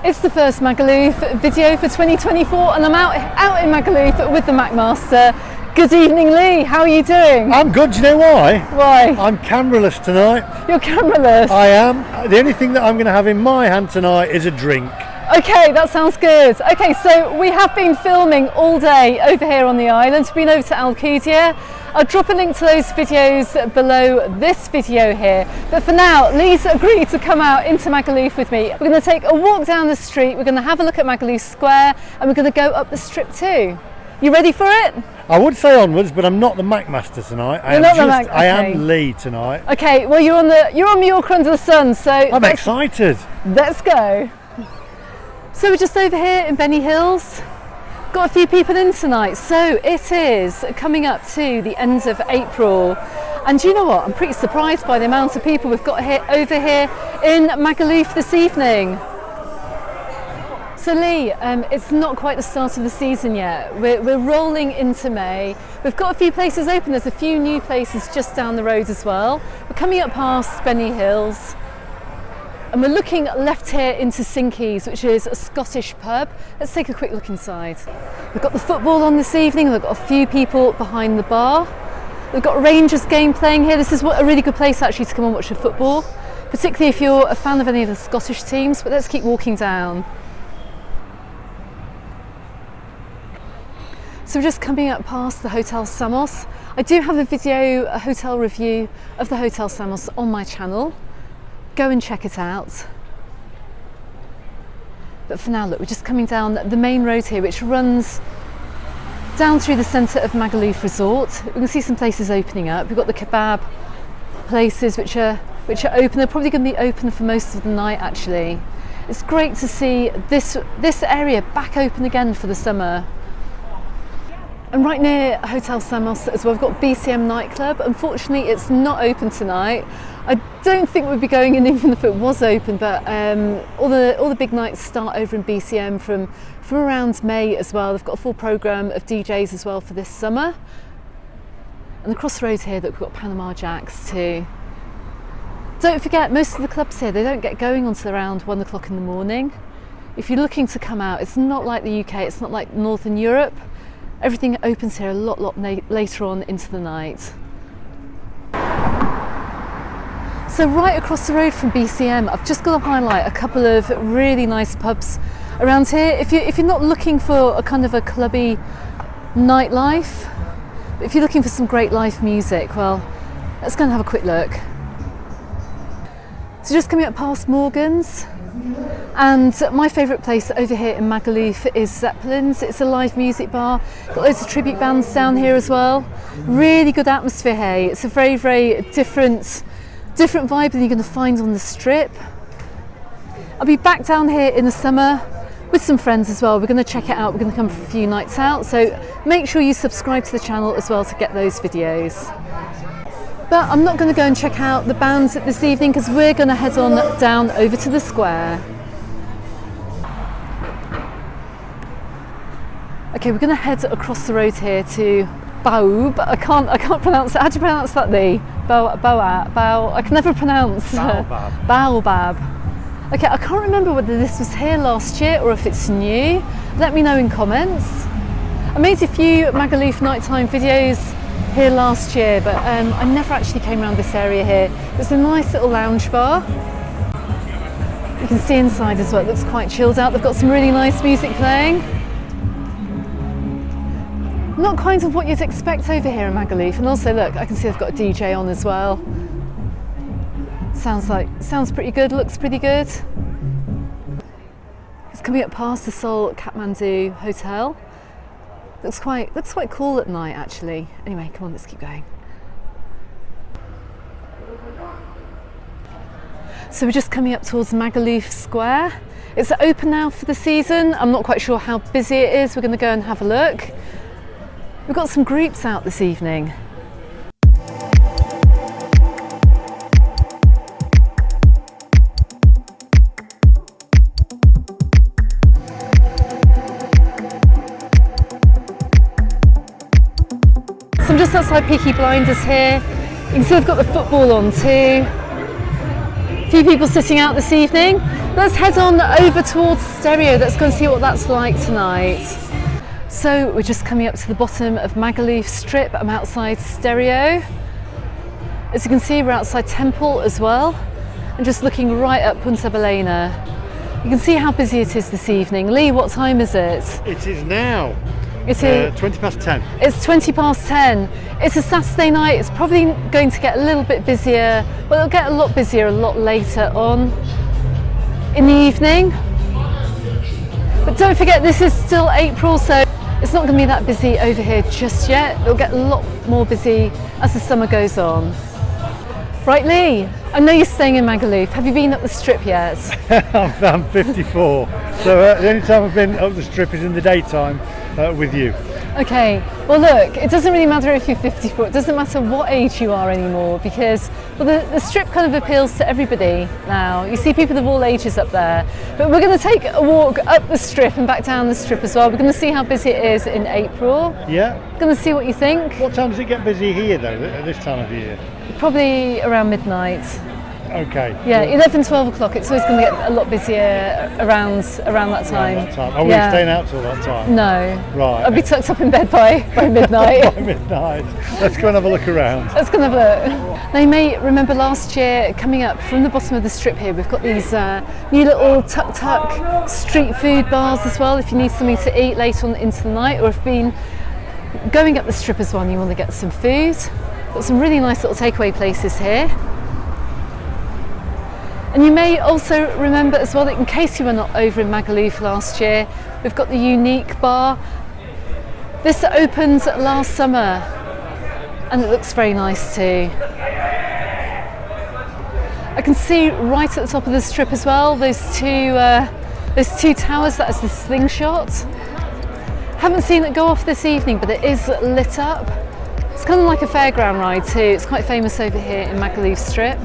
It's the first Magaluf video for 2024 and I'm out in Magaluf with the MacMaster. Good evening, Lee. How are you doing? I'm good. Do you know why? Why? I'm cameraless tonight. You're cameraless? I am. The only thing that I'm going to have in my hand tonight is a drink. Okay, that sounds good. Okay, so we have been filming all day over here on the island. We've been over to Alcudia. I'll drop a link to those videos below this video here. But for now, Lee's agreed to come out into Magaluf with me. We're going to take a walk down the street, we're going to have a look at Magaluf Square, and we're going to go up the strip too. You ready for it? I would say onwards, but I'm not the MacMaster tonight. I am Lee tonight. Okay, well you're on Mallorca Under the Sun, so I'm excited. Let's go. So we're just over here in Benny Hills. Got a few people in tonight, so it is coming up to the end of April, and you know what, I'm pretty surprised by the amount of people we've got over here in Magaluf this evening. So Lee, it's not quite the start of the season yet. We're rolling into May. We've got a few places open. There's a few new places just down the road as well. We're coming up past Benny Hills. And we're looking left here into Sinkies, which is a Scottish pub. Let's take a quick look inside. We've got the football on this evening. We've got a few people behind the bar. We've got a Rangers game playing here. This is a really good place actually to come and watch the football, particularly if you're a fan of any of the Scottish teams. But let's keep walking down. So we're just coming up past the Hotel Samos. I do have a hotel review of the Hotel Samos on my channel. Go and check it out. But for now, look, we're just coming down the main road here, which runs down through the centre of Magaluf Resort. We can see some places opening up. We've got the kebab places which are open. They're probably going to be open for most of the night actually. It's great to see this area back open again for the summer. And right near Hotel Samos as well, we've got BCM nightclub. Unfortunately, it's not open tonight. I don't think we'd be going in even if it was open, but all the big nights start over in BCM from around May as well. They've got a full programme of DJs as well for this summer. And across the road here, that we've got Panama Jacks too. Don't forget, most of the clubs here, they don't get going until around 1 o'clock in the morning. If you're looking to come out, it's not like the UK, it's not like Northern Europe. Everything opens here a lot later on into the night. So right across the road from BCM, I've just got to highlight a couple of really nice pubs around here. If you're not looking for a kind of a clubby nightlife, but if you're looking for some great live music, well, let's go and have a quick look. So just coming up past Morgan's. And my favourite place over here in Magaluf is Zeppelin's. It's a live music bar. Got loads of tribute bands down here as well. Really good atmosphere here. It's a very, very different vibe than you're going to find on the strip. I'll be back down here in the summer with some friends as well. We're going to check it out. We're going to come for a few nights out. So make sure you subscribe to the channel as well to get those videos. But I'm not going to go and check out the bands this evening because we're going to head on down over to the square. Okay, we're going to head across the road here to Baub. I can't pronounce it. How do you pronounce that, Lee? I can never pronounce. Baobab. Baobab. Okay, I can't remember whether this was here last year or if it's new. Let me know in comments. I made a few Magaluf nighttime videos here last year, but I never actually came around this area here. There's a nice little lounge bar. You can see inside as well, it looks quite chilled out. They've got some really nice music playing. Not kind of what you'd expect over here in Magaluf. And also look, I can see they've got a DJ on as well. Sounds pretty good, looks pretty good. It's coming up past the Seoul Kathmandu Hotel. Looks quite cool at night actually. Anyway, come on, let's keep going. So we're just coming up towards Magaluf Square. It's open now for the season. I'm not quite sure how busy it is. We're going to go and have a look. We've got some groups out this evening. So I'm just outside Peaky Blinders here. You can see they've got the football on too. A few people sitting out this evening. let's head on over towards Stereo. Let's go and see what that's like tonight. So we're just coming up to the bottom of Magaluf Strip. I'm outside Stereo. As you can see, we're outside Temple as well, and just looking right up Punta Balena. You can see how busy it is this evening. Lee, what time is it? It is now. It is 20 past 10. It's 20 past 10. It's a Saturday night. It's probably going to get a little bit busier. Well, it'll get a lot busier a lot later on in the evening. But don't forget, this is still April, so it's not going to be that busy over here just yet. It'll get a lot more busy as the summer goes on. Right, Lee, I know you're staying in Magaluf. Have you been up the strip yet? I'm 54, so the only time I've been up the strip is in the daytime with you. Okay, well look, it doesn't really matter if you're 54, it doesn't matter what age you are anymore, because well, the strip kind of appeals to everybody now. You see people of all ages up there, but we're going to take a walk up the strip and back down the strip as well. We're going to see how busy it is in April. Yeah. We're going to see what you think. What time does it get busy here though, at this time of year? Probably around midnight. Okay. Yeah, 11, 12 o'clock. It's always going to get a lot busier around that time. Around that time. Are we staying out till that time? No. Right. I'll be tucked up in bed by midnight. By midnight. Let's go and have a look around. Let's go and have a look. Now you may remember last year, coming up from the bottom of the strip here, we've got these new little tuk-tuk street food bars as well, if you need something to eat later on into the night, or if you've been going up the strip as well and you want to get some food. Got some really nice little takeaway places here. And you may also remember as well that in case you were not over in Magaluf last year, we've got the unique bar. This opened last summer and it looks very nice too. I can see right at the top of the strip as well, those two towers, that is the slingshot. Haven't seen it go off this evening, but it is lit up. It's kind of like a fairground ride too. It's quite famous over here in Magaluf Strip.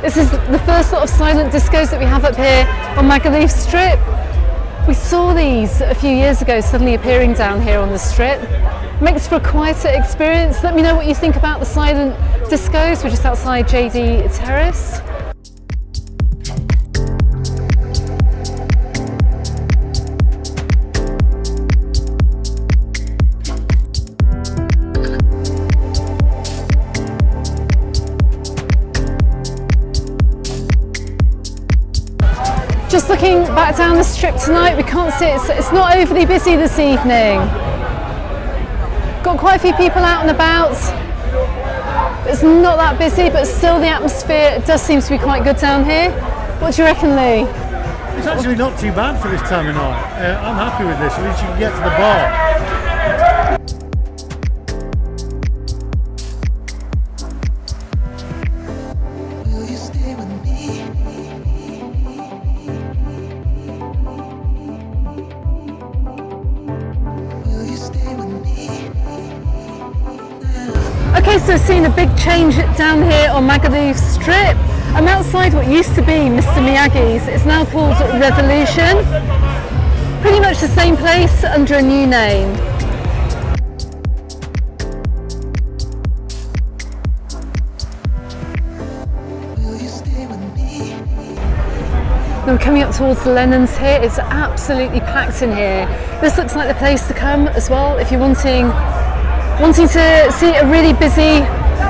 This is the first lot of silent discos that we have up here on Magaluf Strip. We saw these a few years ago suddenly appearing down here on the strip. Makes for a quieter experience. Let me know what you think about the silent discos. We're just outside JD Terrace. Just looking back down the strip tonight, we can't see it's not overly busy this evening. Got quite a few people out and about. It's not that busy, but still the atmosphere does seem to be quite good down here. What do you reckon, Lee? It's actually not too bad for this time of night. I'm happy with this, at least you can get to the bar. Okay, so seeing a big change down here on Magaluf Strip. I'm outside what used to be Mr. Miyagi's. It's now called Revolution. Pretty much the same place under a new name. Now we're coming up towards the Lennons here. It's absolutely packed in here. This looks like the place to come as well if you're wanting to see a really busy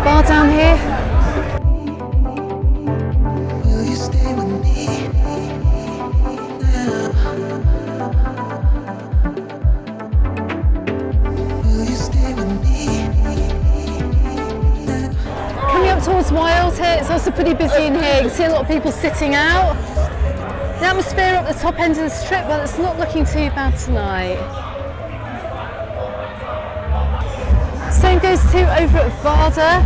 bar down here. Coming up towards Wild here, it's also pretty busy in here. You can see a lot of people sitting out. The atmosphere up the top end of the strip, well, it's not looking too bad tonight. Same goes too over at Varda.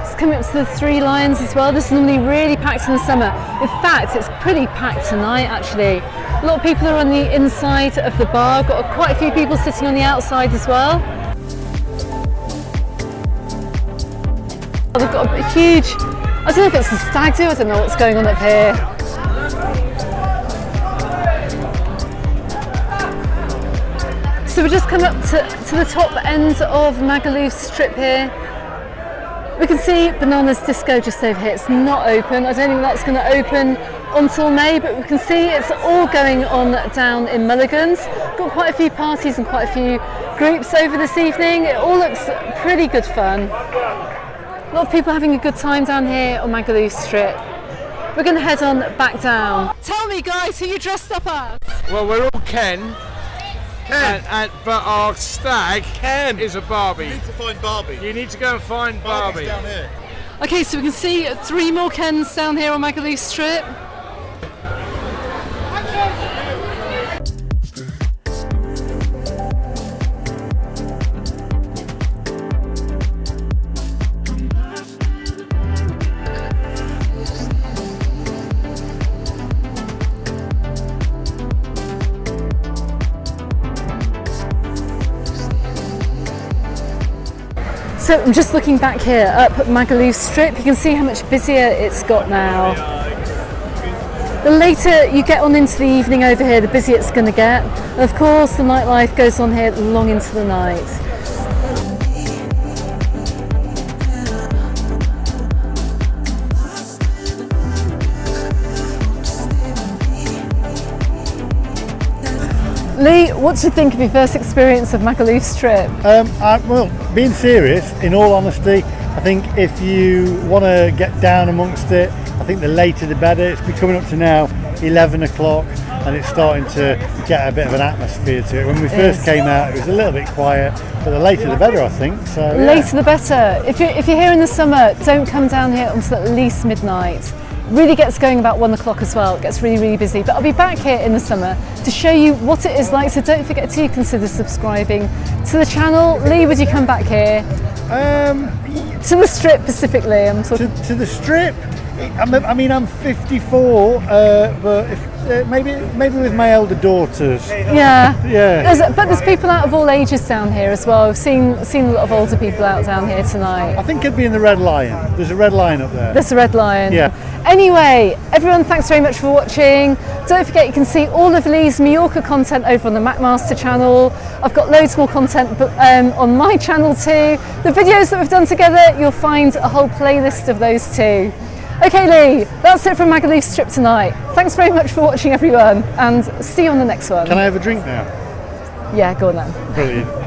It's coming up to the Three Lions as well. This is normally really packed in the summer. In fact, it's pretty packed tonight actually. A lot of people are on the inside of the bar. Got quite a few people sitting on the outside as well. They've got a huge, I don't know if it's a stag do, I don't know what's going on up here. So we've just come up to the top end of Magaluf strip here. We can see Bananas Disco just over here. It's not open. I don't think that's going to open until May, but we can see it's all going on down in Mulligan's. Got quite a few parties and quite a few groups over this evening. It all looks pretty good fun. A lot of people having a good time down here on Magaluf strip. We're going to head on back down. Tell me guys, who you dressed up as? Well, we're all Ken. But our stag is a Barbie. You need to find Barbie. You need to go and find Barbie. Barbie's down here. Okay, so we can see 3 more Kens down here on Magaluf strip. So I'm just looking back here up at Magaluf strip, you can see how much busier it's got now. The later you get on into the evening over here, the busier it's going to get. Of course, the nightlife goes on here long into the night. Lee, what do you think of your first experience of Magaluf strip? Well, being serious, in all honesty, I think if you want to get down amongst it, I think the later the better. It's been coming up to now 11 o'clock and it's starting to get a bit of an atmosphere to it. When we first came out, it was a little bit quiet, but the later the better, I think. So yeah. Later the better. If you're here in the summer, don't come down here until at least midnight. Really gets going about 1 o'clock as well. It gets really, really busy. But I'll be back here in the summer to show you what it is like. So don't forget to consider subscribing to the channel. Lee, would you come back here? To the strip specifically. I'm talking to the strip. I mean, I'm 54, but if, maybe with my elder daughters. Yeah. But there's people out of all ages down here as well. I've seen a lot of older people out down here tonight. I think it'd be in the Red Lion. There's a Red Lion up there. There's a Red Lion. Yeah. Anyway, everyone, thanks very much for watching. Don't forget you can see all of Lee's Mallorca content over on the MacMaster channel. I've got loads more content on my channel too. The videos that we've done together, you'll find a whole playlist of those too. Okay Lee, that's it from Magaluf strip tonight. Thanks very much for watching everyone and see you on the next one. Can I have a drink now? Yeah, go on then. Brilliant.